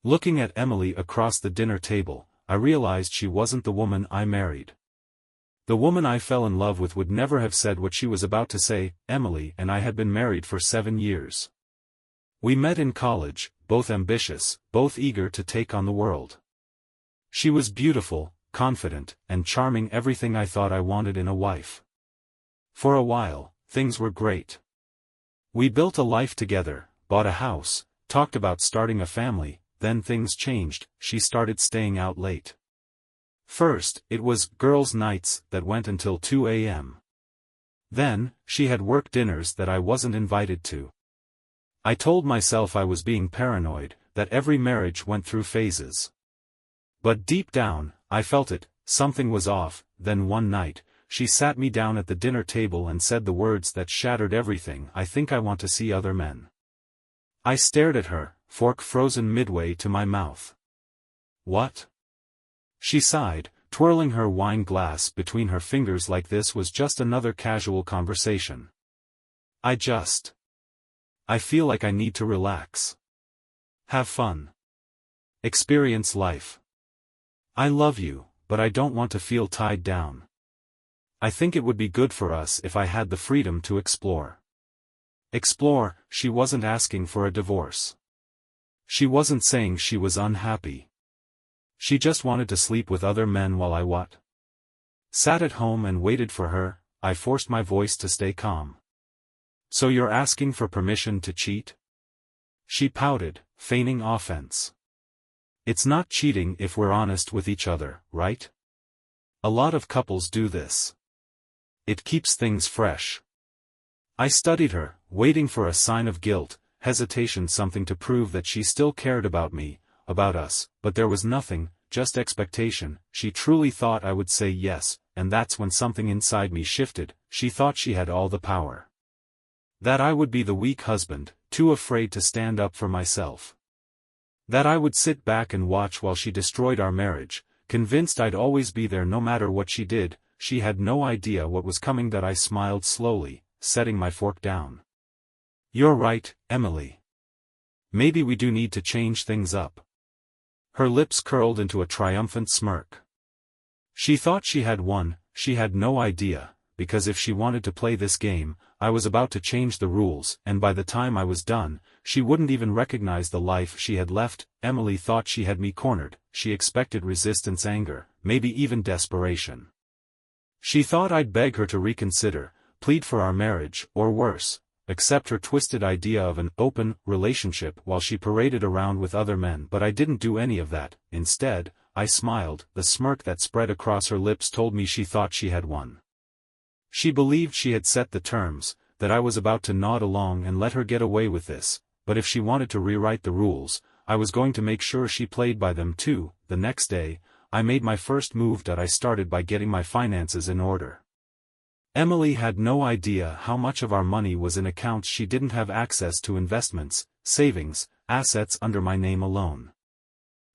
Looking at Emily across the dinner table, I realized she wasn't the woman I married. The woman I fell in love with would never have said what she was about to say. Emily and I had been married for 7 years. We met in college, both ambitious, both eager to take on the world. She was beautiful, confident, and charming, everything I thought I wanted in a wife. For a while, things were great. We built a life together, bought a house, talked about starting a family. Then things changed. She started staying out late. First, it was girls' nights that went until 2 a.m. Then, she had work dinners that I wasn't invited to. I told myself I was being paranoid, that every marriage went through phases. But deep down, I felt it, something was off. Then one night, she sat me down at the dinner table and said the words that shattered everything. "I think I want to see other men." I stared at her, fork frozen midway to my mouth. "What?" She sighed, twirling her wine glass between her fingers like this was just another casual conversation. I feel like I need to relax. Have fun. Experience life. I love you, but I don't want to feel tied down. I think it would be good for us if I had the freedom to explore. Explore. She wasn't asking for a divorce. She wasn't saying she was unhappy. She just wanted to sleep with other men while I sat at home and waited for her. I forced my voice to stay calm. "So you're asking for permission to cheat?" She pouted, feigning offense. "It's not cheating if we're honest with each other, right? A lot of couples do this. It keeps things fresh." I studied her, waiting for a sign of guilt, hesitation, something to prove that she still cared about me, about us, but there was nothing, just expectation. She truly thought I would say yes, and that's when something inside me shifted. She thought she had all the power. That I would be the weak husband, too afraid to stand up for myself. That I would sit back and watch while she destroyed our marriage, convinced I'd always be there no matter what she did. She had no idea what was coming. That I smiled slowly, setting my fork down. "You're right, Emily. Maybe we do need to change things up." Her lips curled into a triumphant smirk. She thought she had won. She had no idea, because if she wanted to play this game, I was about to change the rules, and by the time I was done, she wouldn't even recognize the life she had left. Emily thought she had me cornered. She expected resistance, anger, maybe even desperation. She thought I'd beg her to reconsider, plead for our marriage, or worse, accept her twisted idea of an open relationship while she paraded around with other men. But I didn't do any of that. Instead, I smiled. The smirk that spread across her lips told me she thought she had won. She believed she had set the terms, that I was about to nod along and let her get away with this, but if she wanted to rewrite the rules, I was going to make sure she played by them too. The next day, I made my first move. That I started by getting my finances in order. Emily had no idea how much of our money was in accounts she didn't have access to, investments, savings, assets under my name alone.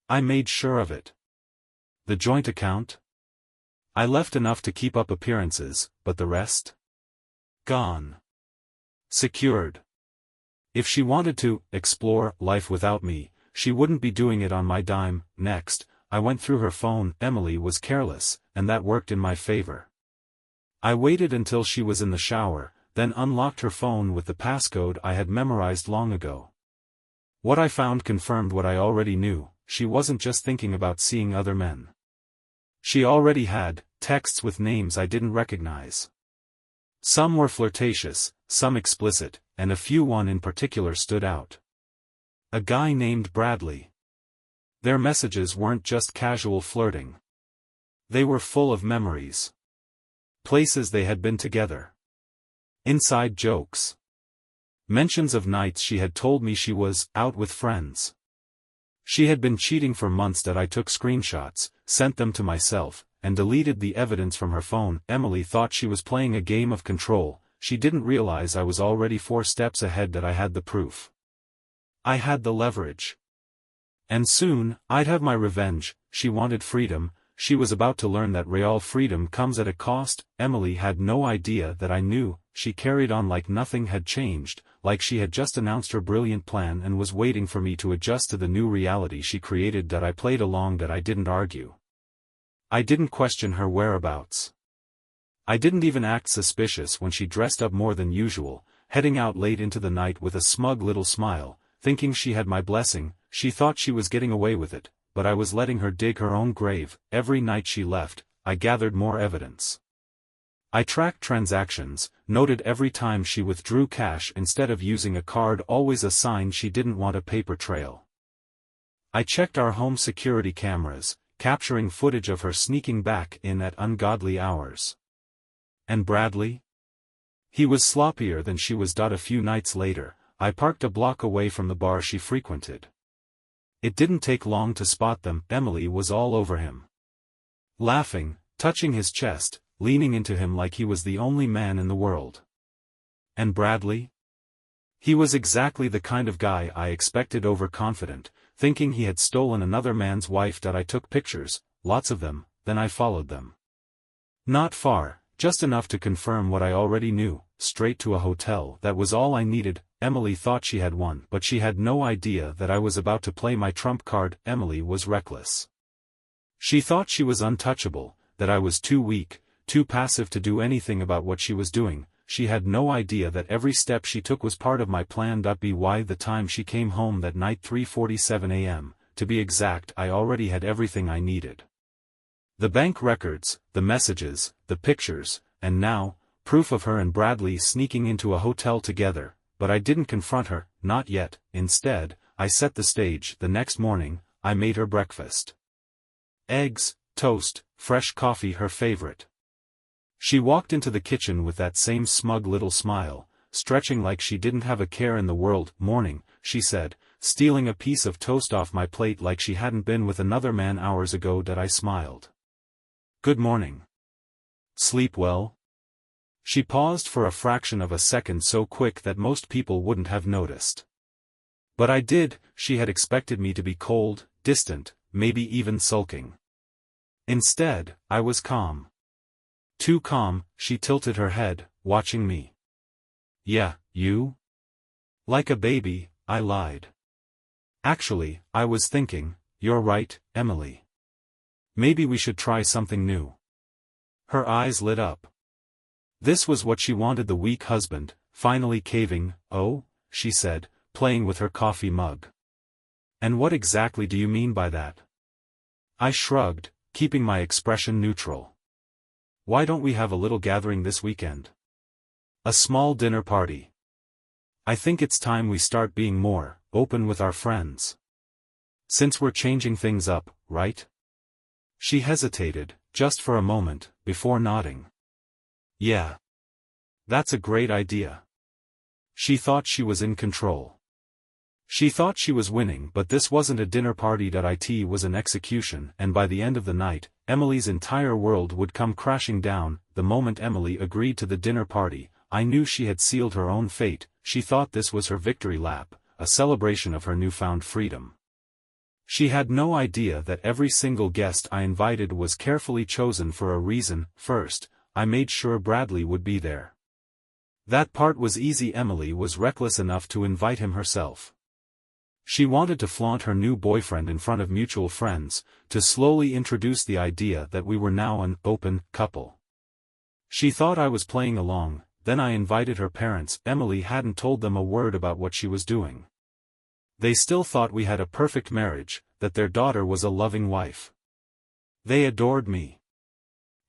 I made sure of it. The joint account? I left enough to keep up appearances, but the rest? Gone. Secured. If she wanted to explore life without me, she wouldn't be doing it on my dime. Next, I went through her phone. Emily was careless, and that worked in my favor. I waited until she was in the shower, then unlocked her phone with the passcode I had memorized long ago. What I found confirmed what I already knew. She wasn't just thinking about seeing other men. She already had texts with names I didn't recognize. Some were flirtatious, some explicit, and a few. One in particular stood out. A guy named Bradley. Their messages weren't just casual flirting. They were full of memories. Places they had been together. Inside jokes. Mentions of nights she had told me she was out with friends. She had been cheating for months. That I took screenshots, sent them to myself, and deleted the evidence from her phone. Emily thought she was playing a game of control. She didn't realize I was already 4 steps ahead. That I had the proof. I had the leverage. And soon, I'd have my revenge. She wanted freedom. She was about to learn that real freedom comes at a cost. Emily had no idea that I knew. she carried on like nothing had changed, like she had just announced her brilliant plan and was waiting for me to adjust to the new reality she created. That I played along, that I didn't argue. I didn't question her whereabouts. I didn't even act suspicious when she dressed up more than usual, heading out late into the night with a smug little smile, thinking she had my blessing. She thought she was getting away with it, but I was letting her dig her own grave. Every night she left, I gathered more evidence. I tracked transactions, noted every time she withdrew cash instead of using a card, always a sign she didn't want a paper trail. I checked our home security cameras, capturing footage of her sneaking back in at ungodly hours. And Bradley? He was sloppier than she was. A few nights later, I parked a block away from the bar she frequented. It didn't take long to spot them. Emily was all over him. Laughing, touching his chest, leaning into him like he was the only man in the world. And Bradley? He was exactly the kind of guy I expected, overconfident, thinking he had stolen another man's wife. I took pictures, lots of them, then I followed them. Not far, just enough to confirm what I already knew, straight to a hotel. That was all I needed. Emily thought she had won, but she had no idea that I was about to play my trump card. Emily was reckless. She thought she was untouchable, that I was too weak, too passive to do anything about what she was doing. She had no idea that every step she took was part of my plan. By the time she came home that night, 3:47 a.m., to be exact, I already had everything I needed. The bank records, the messages, the pictures, and now, proof of her and Bradley sneaking into a hotel together. But I didn't confront her, not yet. Instead, I set the stage. The next morning, I made her breakfast. Eggs, toast, fresh coffee, her favorite. She walked into the kitchen with that same smug little smile, stretching like she didn't have a care in the world. Morning, she said, stealing a piece of toast off my plate like she hadn't been with another man hours ago. I smiled. Good morning. Sleep well? She paused for a fraction of a second, so quick that most people wouldn't have noticed. But I did. She had expected me to be cold, distant, maybe even sulking. Instead, I was calm. Too calm. She tilted her head, watching me. Yeah, you? Like a baby, I lied. Actually, I was thinking, you're right, Emily. Maybe we should try something new. Her eyes lit up. This was what she wanted, the weak husband, finally caving. Oh, she said, playing with her coffee mug. And what exactly do you mean by that? I shrugged, keeping my expression neutral. Why don't we have a little gathering this weekend? A small dinner party. I think it's time we start being more open with our friends. Since we're changing things up, right? She hesitated, just for a moment, before nodding. Yeah. That's a great idea. She thought she was in control. She thought she was winning, but this wasn't a dinner party. It was an execution, and by the end of the night, Emily's entire world would come crashing down. The moment Emily agreed to the dinner party, I knew she had sealed her own fate. She thought this was her victory lap, a celebration of her newfound freedom. She had no idea that every single guest I invited was carefully chosen for a reason. First, I made sure Bradley would be there. That part was easy. Emily was reckless enough to invite him herself. She wanted to flaunt her new boyfriend in front of mutual friends, to slowly introduce the idea that we were now an open couple. She thought I was playing along. Then I invited her parents. Emily hadn't told them a word about what she was doing. They still thought we had a perfect marriage, that their daughter was a loving wife. They adored me.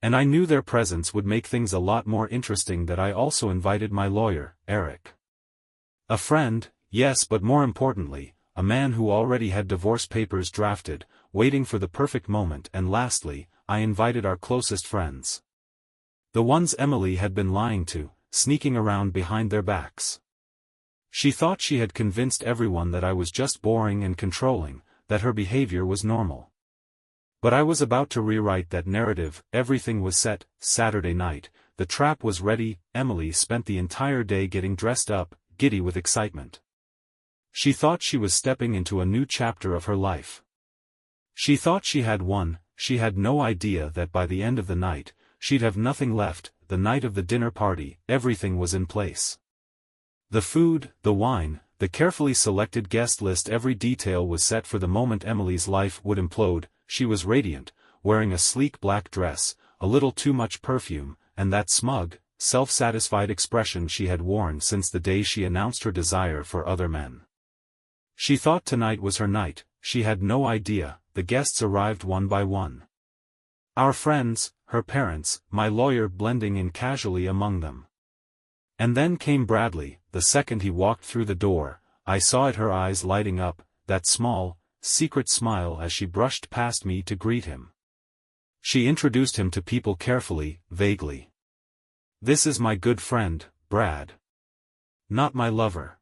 And I knew their presence would make things a lot more interesting. That I also invited my lawyer, Eric. A friend, yes, but more importantly, a man who already had divorce papers drafted, waiting for the perfect moment. And lastly, I invited our closest friends. The ones Emily had been lying to, sneaking around behind their backs. She thought she had convinced everyone that I was just boring and controlling, that her behavior was normal. But I was about to rewrite that narrative. Everything was set. Saturday night, the trap was ready. Emily spent the entire day getting dressed up, giddy with excitement. She thought she was stepping into a new chapter of her life. She thought she had won. She had no idea that by the end of the night, she'd have nothing left. the night of the dinner party, everything was in place. The food, the wine, the carefully selected guest list, every detail was set for the moment Emily's life would implode. She was radiant, wearing a sleek black dress, a little too much perfume, and that smug, self-satisfied expression she had worn since the day she announced her desire for other men. She thought tonight was her night. She had no idea. The guests arrived one by one. Our friends, her parents, my lawyer blending in casually among them. And then came Bradley. The second he walked through the door, I saw it, her eyes lighting up, that small, secret smile as she brushed past me to greet him. She introduced him to people carefully, vaguely. "This is my good friend, Brad. Not my lover.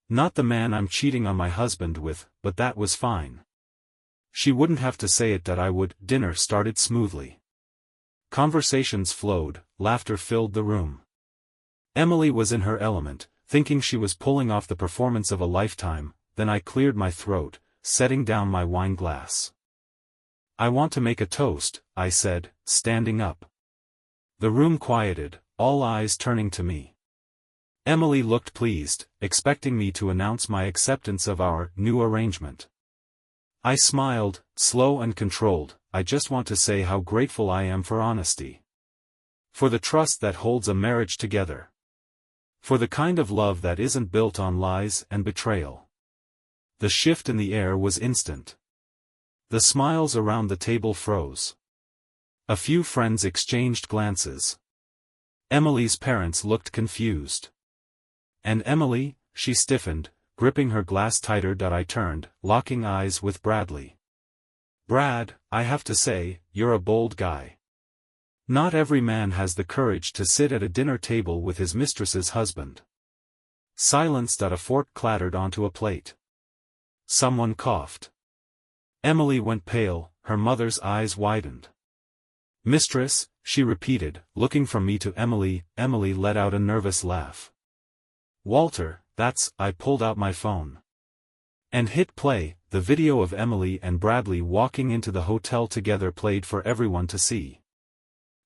Not the man I'm cheating on my husband with," but that was fine. She wouldn't have to say it that I would. Dinner started smoothly. Conversations flowed, laughter filled the room. Emily was in her element, thinking she was pulling off the performance of a lifetime. Then I cleared my throat, setting down my wine glass. "I want to make a toast," I said, standing up. The room quieted, all eyes turning to me. Emily looked pleased, expecting me to announce my acceptance of our new arrangement. I smiled, slow and controlled. "I just want to say how grateful I am for honesty. For the trust that holds a marriage together. For the kind of love that isn't built on lies and betrayal." The shift in the air was instant. The smiles around the table froze. A few friends exchanged glances. Emily's parents looked confused. And Emily, she stiffened, gripping her glass tighter. I turned, locking eyes with Bradley. "Brad, I have to say, you're a bold guy. Not every man has the courage to sit at a dinner table with his mistress's husband." Silence. A fork clattered onto a plate. Someone coughed. Emily went pale, her mother's eyes widened. "Mistress," she repeated, looking from me to Emily. Emily let out a nervous laugh. "Walter, that's..." I pulled out my phone and hit play. The video of Emily and Bradley walking into the hotel together played for everyone to see.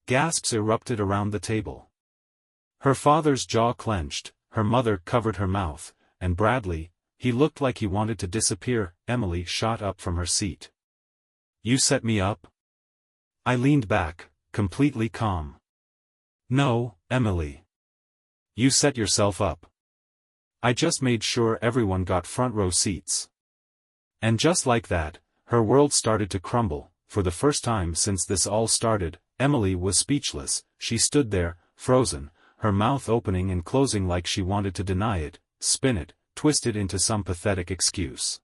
Gasps erupted around the table. Her father's jaw clenched, her mother covered her mouth, and Bradley, he looked like he wanted to disappear. Emily shot up from her seat. "You set me up?" I leaned back, completely calm. "No, Emily. You set yourself up. I just made sure everyone got front row seats." And just like that, her world started to crumble. For the first time since this all started, Emily was speechless. She stood there, frozen, her mouth opening and closing like she wanted to deny it, spin it, twist it into some pathetic excuse.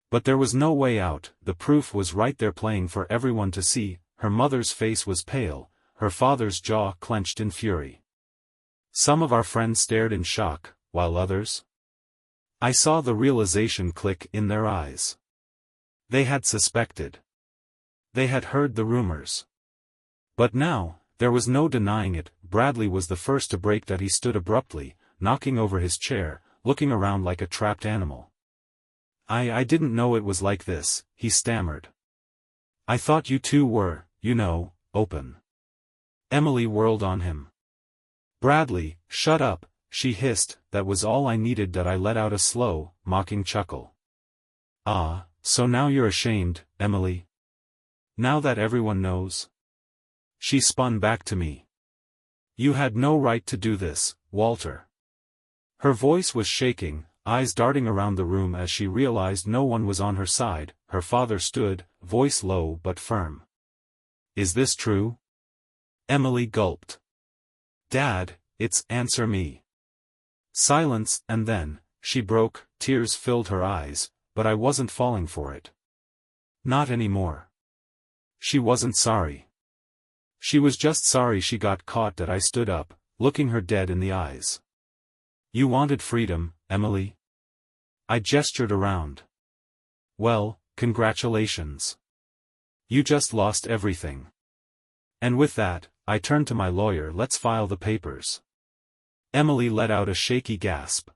But there was no way out. The proof was right there playing for everyone to see. Her mother's face was pale, her father's jaw clenched in fury. Some of our friends stared in shock, while others... I saw the realization click in their eyes. They had suspected. They had heard the rumors. But now, there was no denying it. Bradley was the first to break that. He stood abruptly, knocking over his chair, looking around like a trapped animal. I didn't know it was like this," he stammered. "I thought you two were, open." Emily whirled on him. "Bradley, shut up," she hissed. That was all I needed. I let out a slow, mocking chuckle. "Ah, so now you're ashamed, Emily? Now that everyone knows?" She spun back to me. "You had no right to do this, Walter." Her voice was shaking, eyes darting around the room as she realized no one was on her side. Her father stood, voice low but firm. "Is this true?" Emily gulped. "Dad, it's answer me." Silence, and then, she broke. Tears filled her eyes, but I wasn't falling for it. Not anymore. She wasn't sorry. She was just sorry she got caught. I stood up, looking her dead in the eyes. "You wanted freedom, Emily?" I gestured around. "Well, congratulations. You just lost everything." And with that, I turned to my lawyer. "Let's file the papers." Emily let out a shaky gasp.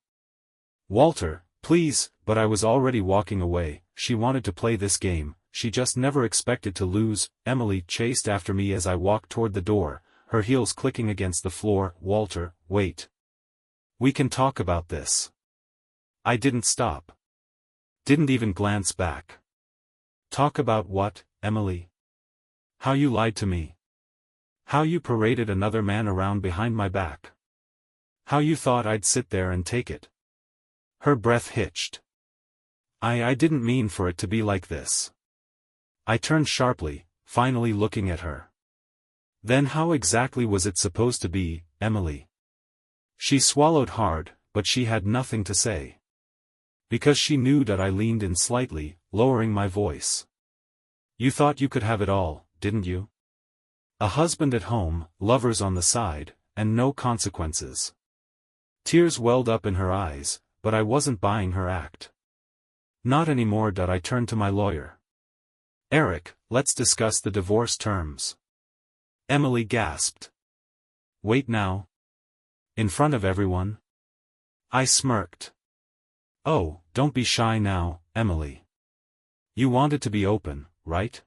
"Walter, please," but I was already walking away. She wanted to play this game, she just never expected to lose. Emily chased after me as I walked toward the door, her heels clicking against the floor. "Walter, wait. We can talk about this." I didn't stop. Didn't even glance back. "Talk about what, Emily? How you lied to me. How you paraded another man around behind my back. How you thought I'd sit there and take it." Her breath hitched. I didn't mean for it to be like this." I turned sharply, finally looking at her. "Then how exactly was it supposed to be, Emily?" She swallowed hard, but she had nothing to say. Because she knew that I leaned in slightly, lowering my voice. "You thought you could have it all, didn't you? A husband at home, lovers on the side, and no consequences." Tears welled up in her eyes, but I wasn't buying her act. Not anymore. I turned to my lawyer. "Eric, let's discuss the divorce terms." Emily gasped. "Wait now? In front of everyone?" I smirked. "Oh, don't be shy now, Emily. You wanted to be open, right?"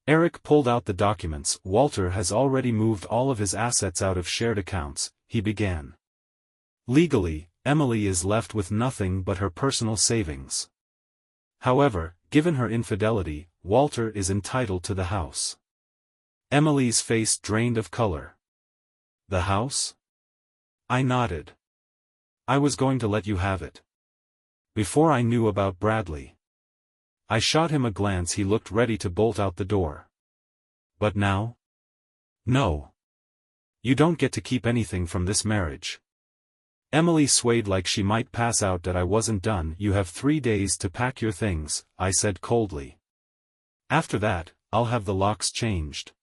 Eric pulled out the documents. "Walter has already moved all of his assets out of shared accounts," he began. "Legally, Emily is left with nothing but her personal savings. However, given her infidelity, Walter is entitled to the house." Emily's face drained of color. "The house?" I nodded. "I was going to let you have it. Before I knew about Bradley." I shot him a glance. He looked ready to bolt out the door. "But now?" "No. You don't get to keep anything from this marriage." Emily swayed like she might pass out. "That I wasn't done." "You have 3 days to pack your things," I said coldly. "After that, I'll have the locks changed."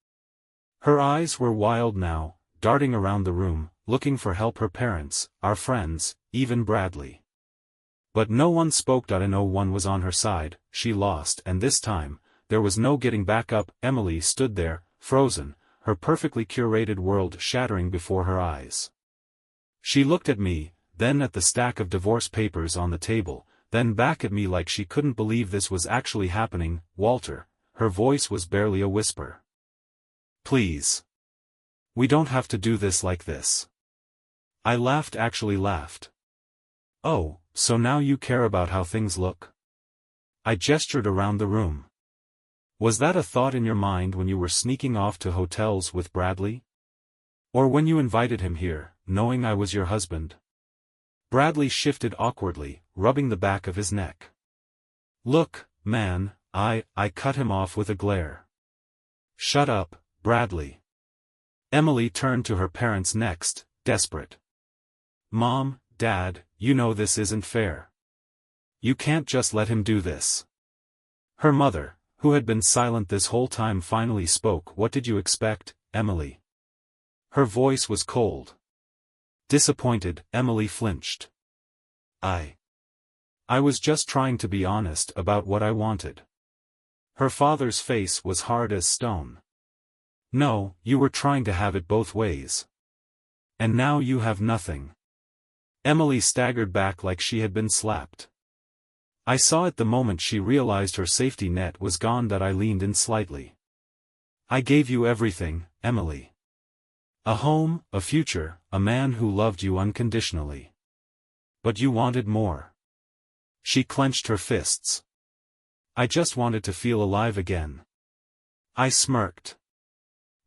Her eyes were wild now, darting around the room, looking for help. Her parents, our friends, even Bradley. But no one spoke. No one was on her side. She lost, and this time, there was no getting back up. Emily stood there, frozen, her perfectly curated world shattering before her eyes. She looked at me, then at the stack of divorce papers on the table, then back at me like she couldn't believe this was actually happening. "Walter," her voice was barely a whisper. "Please. We don't have to do this like this." I laughed. Actually laughed. "Oh, so now you care about how things look?" I gestured around the room. "Was that a thought in your mind when you were sneaking off to hotels with Bradley? Or when you invited him here, knowing I was your husband?" Bradley shifted awkwardly, rubbing the back of his neck. "Look, man," I cut him off with a glare. "Shut up, Bradley." Emily turned to her parents next, desperate. "Mom, Dad, you know this isn't fair. You can't just let him do this." Her mother, who had been silent this whole time, finally spoke. "What did you expect, Emily?" Her voice was cold. Disappointed. Emily flinched. I was just trying to be honest about what I wanted." Her father's face was hard as stone. "No, you were trying to have it both ways. And now you have nothing." Emily staggered back like she had been slapped. I saw it the moment she realized her safety net was gone. I leaned in slightly. "I gave you everything, Emily. A home, a future, a man who loved you unconditionally. But you wanted more." She clenched her fists. "I just wanted to feel alive again." I smirked.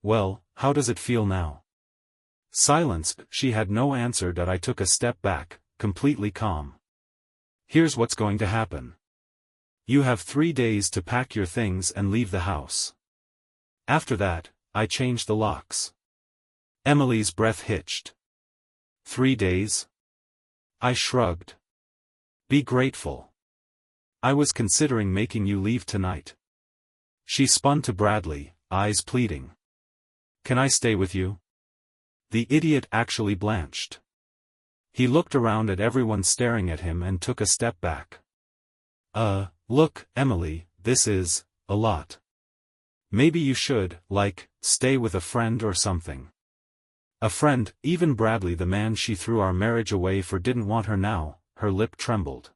"Well, how does it feel now?" Silence. She had no answer. I took a step back, completely calm. "Here's what's going to happen. You have 3 days to pack your things and leave the house. After that, I change the locks." Emily's breath hitched. 3 days? I shrugged. "Be grateful. I was considering making you leave tonight." She spun to Bradley, eyes pleading. "Can I stay with you?" The idiot actually blanched. He looked around at everyone staring at him and took a step back. Look, Emily, this is a lot. Maybe you should, stay with a friend or something." A friend, even Bradley, the man she threw our marriage away for, didn't want her now. Her lip trembled.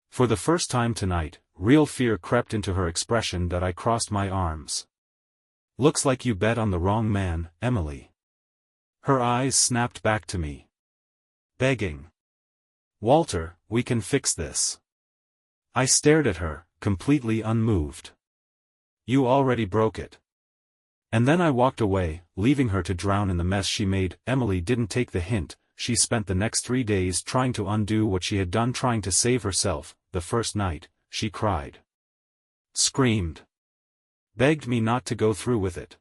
For the first time tonight, real fear crept into her expression. I crossed my arms. Looks like you bet on the wrong man, Emily. Her eyes snapped back to me. Begging. Walter, we can fix this. I stared at her, completely unmoved. You already broke it. And then I walked away, leaving her to drown in the mess she made. Emily didn't take the hint. She spent the next 3 days trying to undo what she had done, trying to save herself. The first night, she cried. Screamed. Begged me not to go through with it.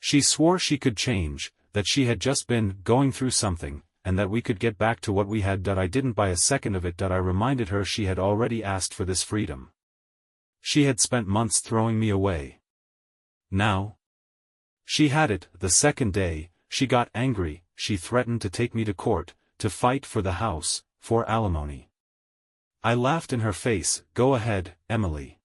She swore she could change, that she had just been going through something, and that we could get back to what we had. I didn't buy a second of it. I reminded her she had already asked for this freedom. She had spent months throwing me away. Now she had it. The second day, she got angry. She threatened to take me to court, to fight for the house, for alimony. I laughed in her face. Go ahead, Emily.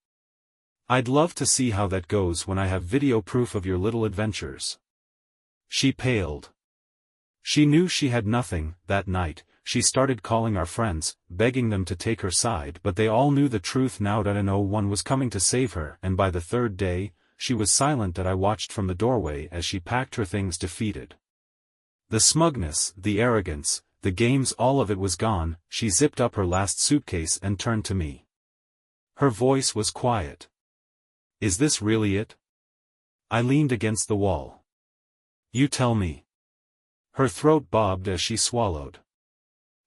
I'd love to see how that goes when I have video proof of your little adventures. She paled. She knew she had nothing. That night, she started calling our friends, begging them to take her side, but they all knew the truth now. No one was coming to save her, and by the third day, she was silent. I watched from the doorway as she packed her things, defeated. The smugness, the arrogance, the games, all of it was gone. She zipped up her last suitcase and turned to me. Her voice was quiet. Is this really it? I leaned against the wall. You tell me. Her throat bobbed as she swallowed.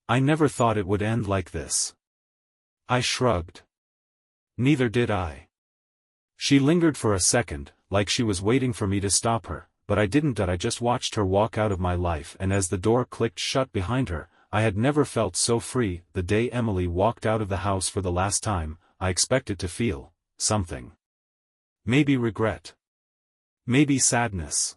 I never thought it would end like this. I shrugged. Neither did I. She lingered for a second, like she was waiting for me to stop her, but I didn't. I just watched her walk out of my life, and as the door clicked shut behind her, I had never felt so free. The day Emily walked out of the house for the last time, I expected to feel something. Maybe regret. Maybe sadness.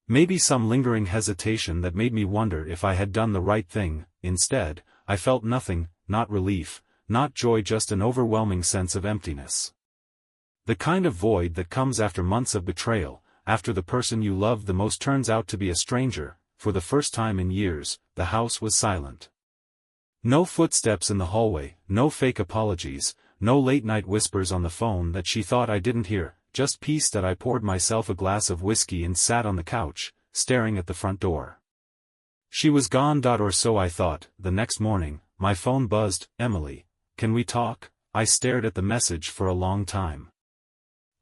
Maybe some lingering hesitation that made me wonder if I had done the right thing. Instead, I felt nothing, not relief, not joy, just an overwhelming sense of emptiness. The kind of void that comes after months of betrayal, after the person you love the most turns out to be a stranger. For the first time in years, the house was silent. No footsteps in the hallway, no fake apologies, no late-night whispers on the phone that she thought I didn't hear, just peace. I poured myself a glass of whiskey and sat on the couch, staring at the front door. She was gone. Or so I thought. The next morning, my phone buzzed. Emily, can we talk? I stared at the message for a long time.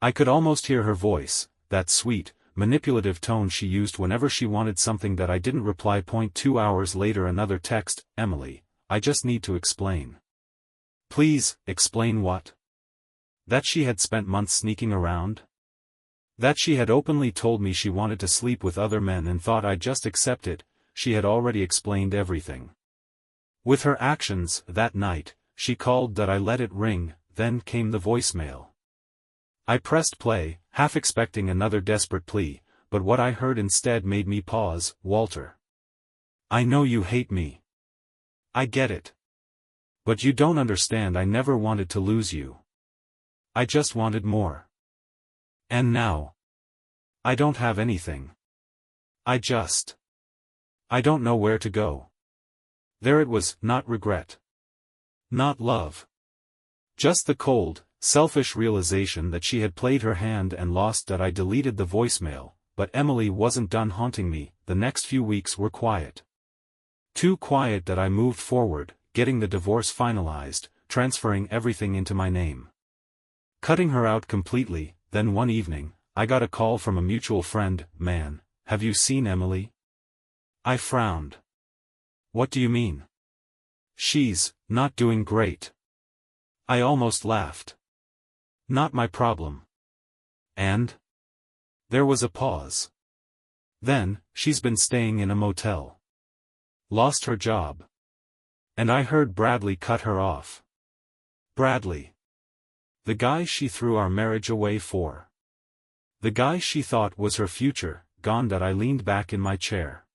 I could almost hear her voice, that sweet, manipulative tone she used whenever she wanted something that I didn't reply. 2 hours later, another text. Emily, I just need to explain. Please, explain what? That she had spent months sneaking around? That she had openly told me she wanted to sleep with other men and thought I'd just accept it? She had already explained everything. With her actions. That night, she called. I let it ring, then came the voicemail. I pressed play, half expecting another desperate plea, but what I heard instead made me pause. Walter. I know you hate me. I get it. But you don't understand. I never wanted to lose you. I just wanted more. And now, I don't have anything. I don't know where to go. There it was, not regret. Not love. Just the cold, selfish realization that she had played her hand and lost. I deleted the voicemail, but Emily wasn't done haunting me. The next few weeks were quiet. Too quiet that I moved forward, getting the divorce finalized, transferring everything into my name. Cutting her out completely. Then one evening, I got a call from a mutual friend. Man, have you seen Emily? I frowned. What do you mean? She's not doing great. I almost laughed. Not my problem. And? There was a pause. Then, she's been staying in a motel. Lost her job. And I heard Bradley cut her off. Bradley. The guy she threw our marriage away for. The guy she thought was her future, gone. I leaned back in my chair.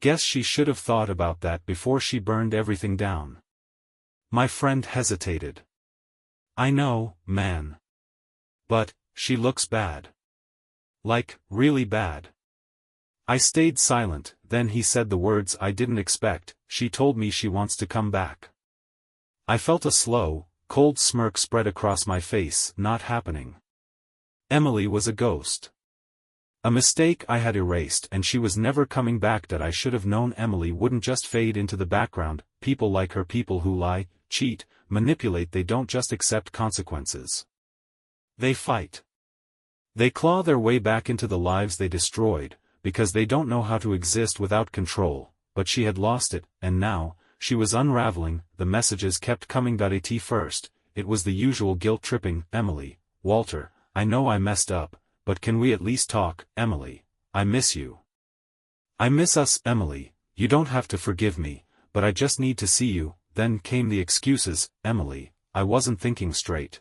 Guess she should have thought about that before she burned everything down. My friend hesitated. I know, man. But, she looks bad. Like, really bad. I stayed silent. Then he said the words I didn't expect. She told me she wants to come back. I felt a slow, cold smirk spread across my face. Not happening. Emily was a ghost. A mistake I had erased, and she was never coming back. That I should have known. Emily wouldn't just fade into the background. People like her, people who lie, cheat, manipulate, they don't just accept consequences. They fight. They claw their way back into the lives they destroyed, because they don't know how to exist without control. But she had lost it, and now, she was unraveling. The messages kept coming. At first, it was the usual guilt-tripping. Emily, Walter, I know I messed up, but can we at least talk? Emily, I miss you. I miss us. Emily, you don't have to forgive me, but I just need to see you. Then came the excuses. Emily, I wasn't thinking straight.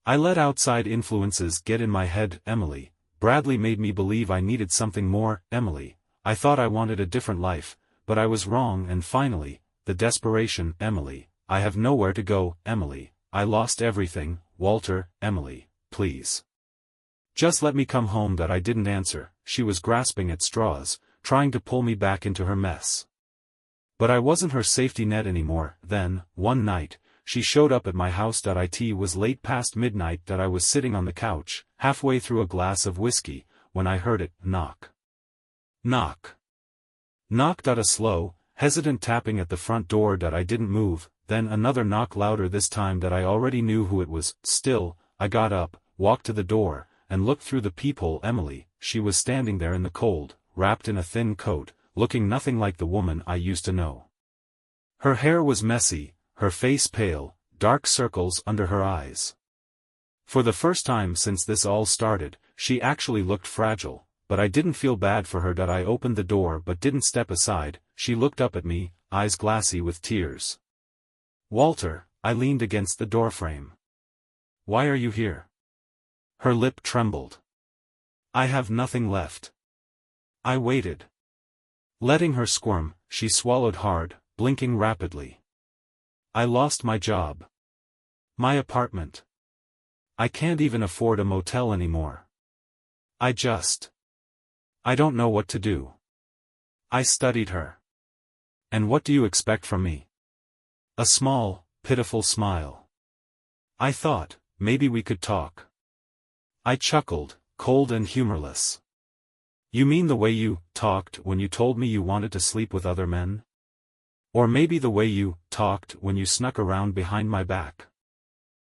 I let outside influences get in my head. Emily, Bradley made me believe I needed something more. Emily, I thought I wanted a different life, but I was wrong. And finally, the desperation. Emily, I have nowhere to go. Emily, I lost everything. Walter, Emily, please. Just let me come home. That I didn't answer. She was grasping at straws, trying to pull me back into her mess. But I wasn't her safety net anymore. Then, one night, she showed up at my house. It was late past midnight. That I was sitting on the couch, halfway through a glass of whiskey, when I heard it knock. Knock. Knocked. A slow, hesitant tapping at the front door. I didn't move. Then another knock, louder this time. That I already knew who it was. Still, I got up, walked to the door, and looked through the peephole. Emily, she was standing there in the cold, wrapped in a thin coat, looking nothing like the woman I used to know. Her hair was messy, her face pale, dark circles under her eyes. For the first time since this all started, she actually looked fragile, but I didn't feel bad for her. I opened the door but didn't step aside. She looked up at me, eyes glassy with tears. Walter, I leaned against the doorframe. Why are you here? Her lip trembled. I have nothing left. I waited. Letting her squirm, she swallowed hard, blinking rapidly. I lost my job. My apartment. I can't even afford a motel anymore. I don't know what to do. I studied her. And what do you expect from me? A small, pitiful smile. I thought, maybe we could talk. I chuckled, cold and humorless. You mean the way you talked when you told me you wanted to sleep with other men? Or maybe the way you talked when you snuck around behind my back?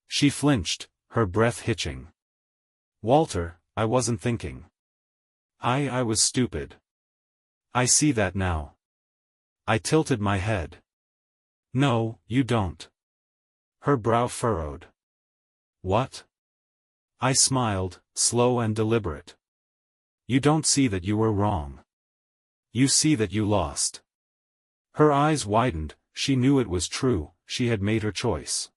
She flinched, her breath hitching. Walter, I wasn't thinking. I was stupid. I see that now. I tilted my head. No, you don't. Her brow furrowed. What? I smiled, slow and deliberate. You don't see that you were wrong. You see that you lost. Her eyes widened. She knew it was true. She had made her choice.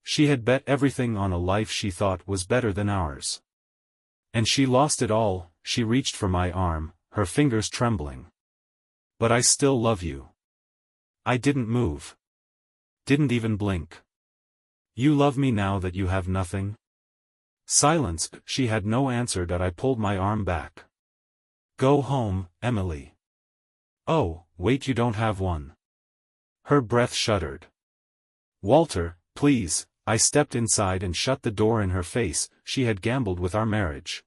She had bet everything on a life she thought was better than ours. And she lost it all. She reached for my arm, her fingers trembling. But I still love you. I didn't move. Didn't even blink. You love me now that you have nothing? Silence. She had no answer. I pulled my arm back. Go home, Emily. Oh, wait, you don't have one. Her breath shuddered. Walter, please. I stepped inside and shut the door in her face. She had gambled with our marriage.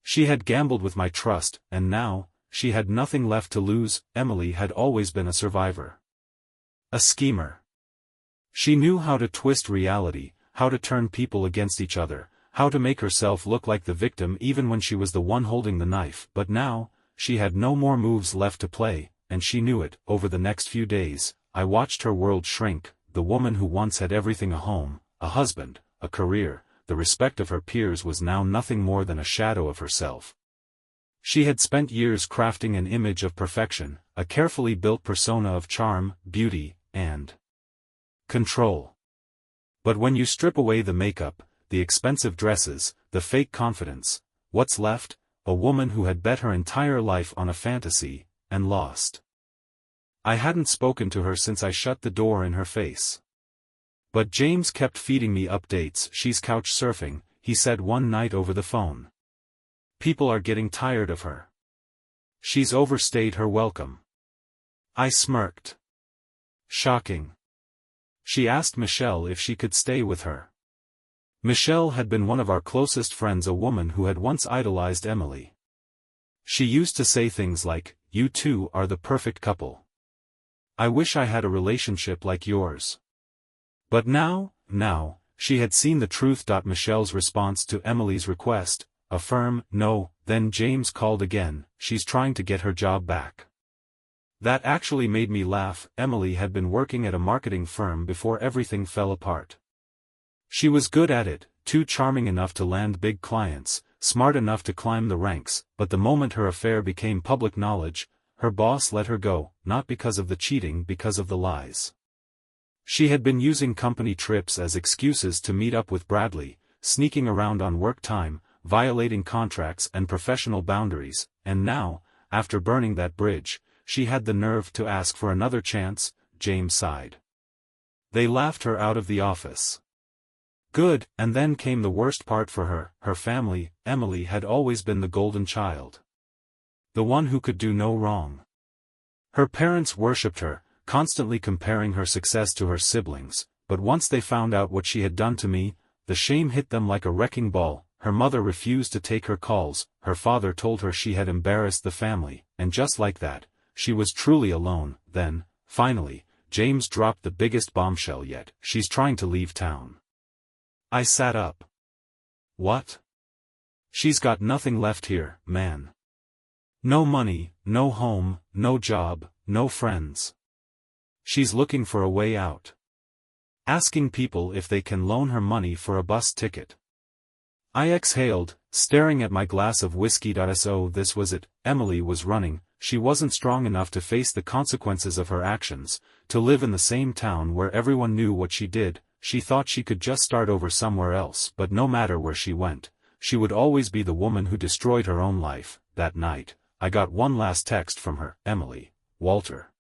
She had gambled with my trust, and now, she had nothing left to lose. Emily had always been a survivor. A schemer. She knew how to twist reality, how to turn people against each other, how to make herself look like the victim even when she was the one holding the knife. But now, she had no more moves left to play, and she knew it. Over the next few days, I watched her world shrink. The woman who once had everything, a home, a husband, a career, the respect of her peers, was now nothing more than a shadow of herself. She had spent years crafting an image of perfection, a carefully built persona of charm, beauty, and control. But when you strip away the makeup, the expensive dresses, the fake confidence, what's left? A woman who had bet her entire life on a fantasy, and lost. I hadn't spoken to her since I shut the door in her face. But James kept feeding me updates. She's couch surfing, he said one night over the phone. People are getting tired of her. She's overstayed her welcome. I smirked. Shocking. She asked Michelle if she could stay with her. Michelle had been one of our closest friends, a woman who had once idolized Emily. She used to say things like, "You two are the perfect couple. I wish I had a relationship like yours." But now, she had seen the truth. Michelle's response to Emily's request, a firm no. Then James called again, "She's trying to get her job back." That actually made me laugh. Emily had been working at a marketing firm before everything fell apart. She was good at it, too charming enough to land big clients, smart enough to climb the ranks, but the moment her affair became public knowledge, her boss let her go, not because of the cheating, because of the lies. She had been using company trips as excuses to meet up with Bradley, sneaking around on work time, violating contracts and professional boundaries, and now, after burning that bridge, she had the nerve to ask for another chance. James sighed. They laughed her out of the office. Good, and then came the worst part for her, her family. Emily had always been the golden child. The one who could do no wrong. Her parents worshipped her, constantly comparing her success to her siblings, but once they found out what she had done to me, the shame hit them like a wrecking ball. Her mother refused to take her calls, her father told her she had embarrassed the family, and just like that, she was truly alone. Then, finally, James dropped the biggest bombshell yet, "She's trying to leave town." I sat up. What? She's got nothing left here, man. No money, no home, no job, no friends. She's looking for a way out. Asking people if they can loan her money for a bus ticket. I exhaled, staring at my glass of whiskey. So this was it. Emily was running. She wasn't strong enough to face the consequences of her actions, to live in the same town where everyone knew what she did. She thought she could just start over somewhere else, but no matter where she went, she would always be the woman who destroyed her own life. That night, I got one last text from her, "Emily, Walter.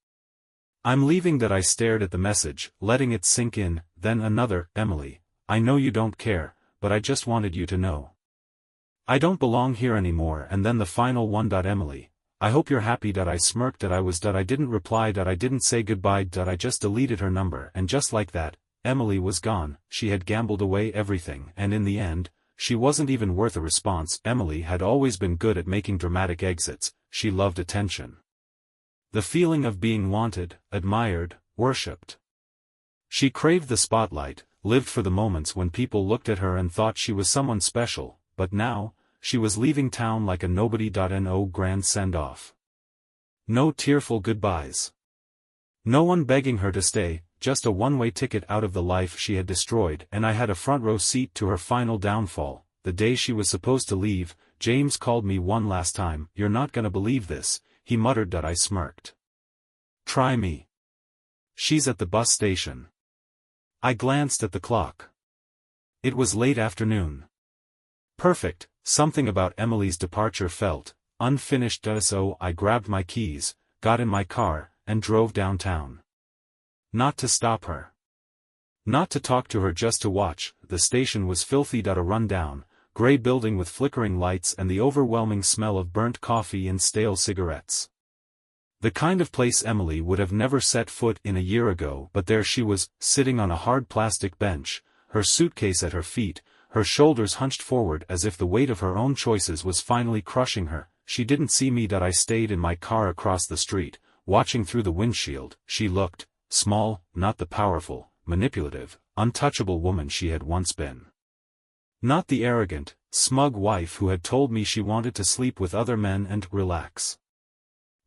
I'm leaving." I stared at the message, letting it sink in. Then another, "Emily, I know you don't care, but I just wanted you to know. I don't belong here anymore." And then the final one, "Emily, I hope you're happy." I smirked. I didn't reply. I didn't say goodbye. I just deleted her number, and just like that, Emily was gone. She had gambled away everything, and in the end, she wasn't even worth a response. Emily had always been good at making dramatic exits. She loved attention. The feeling of being wanted, admired, worshipped. She craved the spotlight, lived for the moments when people looked at her and thought she was someone special, but now, she was leaving town like a nobody. No grand send-off. No tearful goodbyes. No one begging her to stay, just a one-way ticket out of the life she had destroyed. And I had a front-row seat to her final downfall. The day she was supposed to leave, James called me one last time. "You're not gonna believe this," he muttered. I smirked. "Try me. She's at the bus station." I glanced at the clock. It was late afternoon. Perfect. Something about Emily's departure felt unfinished. So I grabbed my keys, got in my car, and drove downtown. Not to stop her. Not to talk to her, just to watch. The station was filthy. A run-down, gray building with flickering lights and the overwhelming smell of burnt coffee and stale cigarettes. The kind of place Emily would have never set foot in a year ago. But there she was, sitting on a hard plastic bench, her suitcase at her feet, her shoulders hunched forward as if the weight of her own choices was finally crushing her. She didn't see me. I stayed in my car across the street, watching through the windshield. She looked small, not the powerful, manipulative, untouchable woman she had once been. Not the arrogant, smug wife who had told me she wanted to sleep with other men and relax.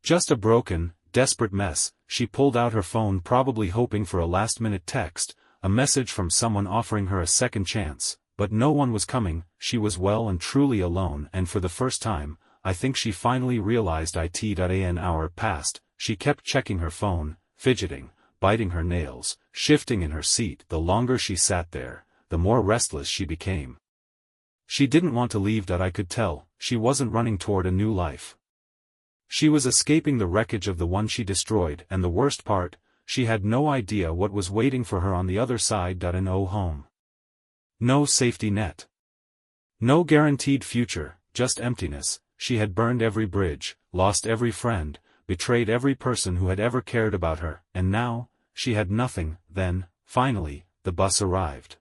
Just a broken, desperate mess. She pulled out her phone, probably hoping for a last-minute text, a message from someone offering her a second chance, but no one was coming. She was well and truly alone, and for the first time, I think she finally realized it. An hour passed. She kept checking her phone, fidgeting, biting her nails, shifting in her seat. The longer she sat there, the more restless she became. She didn't want to leave. I could tell. She wasn't running toward a new life. She was escaping the wreckage of the one she destroyed, and the worst part, she had no idea what was waiting for her on the other side. No home. No safety net. No guaranteed future, just emptiness. She had burned every bridge, lost every friend, betrayed every person who had ever cared about her, and now, she had nothing. Then, finally, the bus arrived.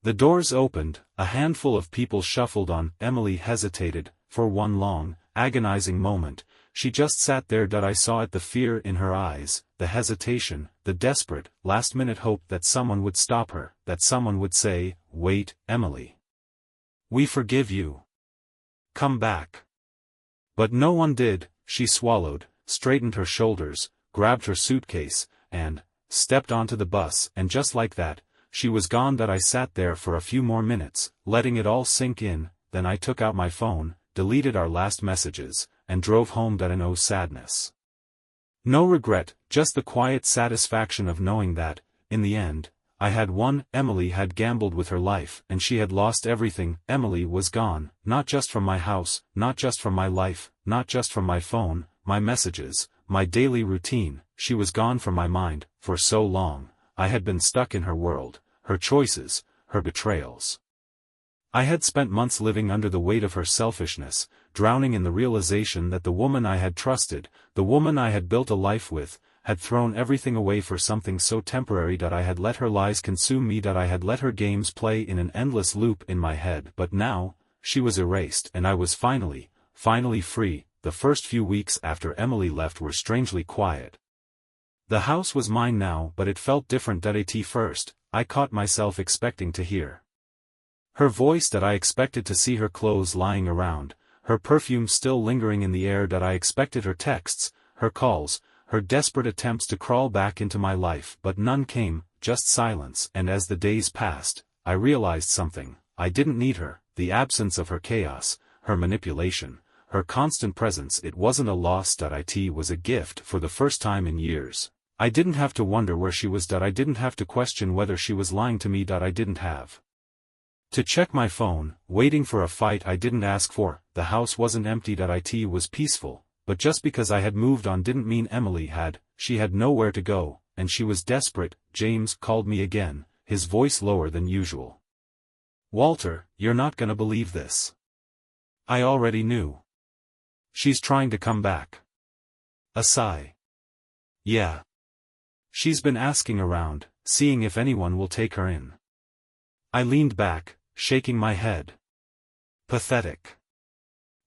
The doors opened, a handful of people shuffled on. Emily hesitated, for one long, agonizing moment. She just sat there. I saw it, the fear in her eyes, the hesitation, the desperate, last-minute hope that someone would stop her, that someone would say, "Wait, Emily. We forgive you. Come back." But no one did. She swallowed, straightened her shoulders, grabbed her suitcase, and stepped onto the bus, and just like that, she was gone. I sat there for a few more minutes, letting it all sink in. Then I took out my phone, deleted our last messages, and drove home. No sadness. No regret, just the quiet satisfaction of knowing that, in the end, I had won. Emily had gambled with her life, and she had lost everything. Emily was gone, not just from my house, not just from my life, not just from my phone, my messages, my daily routine. She was gone from my mind. For so long, I had been stuck in her world, her choices, her betrayals. I had spent months living under the weight of her selfishness, drowning in the realization that the woman I had trusted, the woman I had built a life with, had thrown everything away for something so temporary. I had let her lies consume me. I had let her games play in an endless loop in my head. But now, she was erased, and I was finally free. The first few weeks after Emily left were strangely quiet. The house was mine now, but it felt different. At first, I caught myself expecting to hear her voice. I expected to see her clothes lying around, her perfume still lingering in the air. I expected her texts, her calls, her desperate attempts to crawl back into my life. But none came, just silence. And as the days passed, I realized something. I didn't need her. The absence of her chaos, her manipulation, her constant presence, it wasn't a loss. It was a gift. For the first time in years, I didn't have to wonder where she was. I didn't have to question whether she was lying to me. I didn't have to check my phone, waiting for a fight I didn't ask for. The house wasn't empty. It was peaceful, but just because I had moved on didn't mean Emily had. She had nowhere to go, and she was desperate. James called me again, his voice lower than usual. "Walter, you're not gonna believe this. I already knew. She's trying to come back." A sigh. "Yeah. She's been asking around, seeing if anyone will take her in." I leaned back, shaking my head. Pathetic.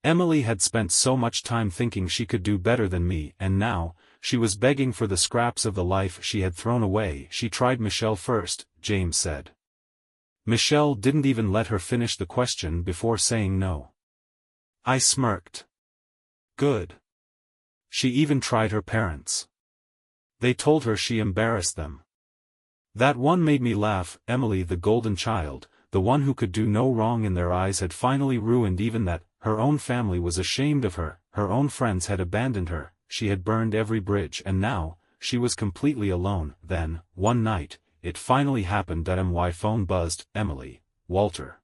Emily had spent so much time thinking she could do better than me, and now, she was begging for the scraps of the life she had thrown away. "She tried Michelle first," James said. "Michelle didn't even let her finish the question before saying no." I smirked. "Good. She even tried her parents. They told her she embarrassed them." That one made me laugh. Emily, the golden child, the one who could do no wrong in their eyes, had finally ruined even that. Her own family was ashamed of her, her own friends had abandoned her, she had burned every bridge, and now, she was completely alone. Then, one night, it finally happened. My phone buzzed. "Emily, Walter.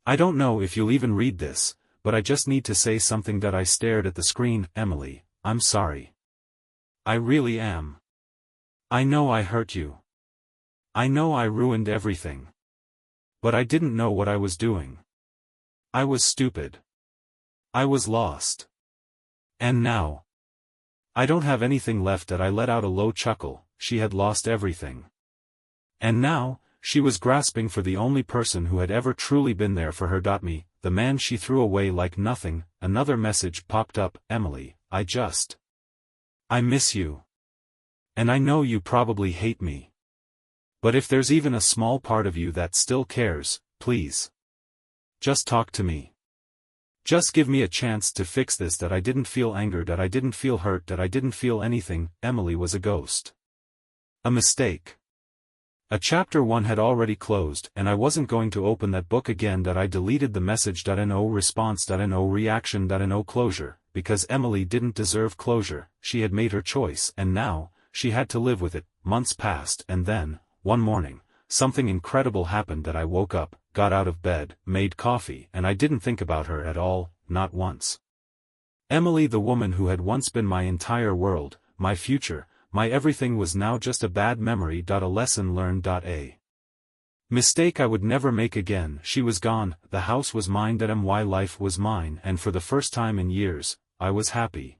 I don't know if you'll even read this, but I just need to say something." I stared at the screen. "Emily, I'm sorry. I really am. I know I hurt you. I know I ruined everything. But I didn't know what I was doing. I was stupid. I was lost. And now, I don't have anything left." I let out a low chuckle. She had lost everything. And now, she was grasping for the only person who had ever truly been there for her. Me, the man she threw away like nothing. Another message popped up. "Emily, I miss you. And I know you probably hate me. But if there's even a small part of you that still cares, please. Just talk to me. Just give me a chance to fix this." I didn't feel anger. I didn't feel hurt. I didn't feel anything. Emily was a ghost. A mistake. A chapter 1 had already closed, and I wasn't going to open that book again. I deleted the message. No response. No reaction. No closure, because Emily didn't deserve closure. She had made her choice, and now, she had to live with it. Months passed, and then, one morning, something incredible happened. I woke up, got out of bed, made coffee, and I didn't think about her at all, not once. Emily, the woman who had once been my entire world, my future, my everything, was now just a bad memory. A lesson learned. A mistake I would never make again. She was gone. The house was mine. My life was mine, and for the first time in years, I was happy.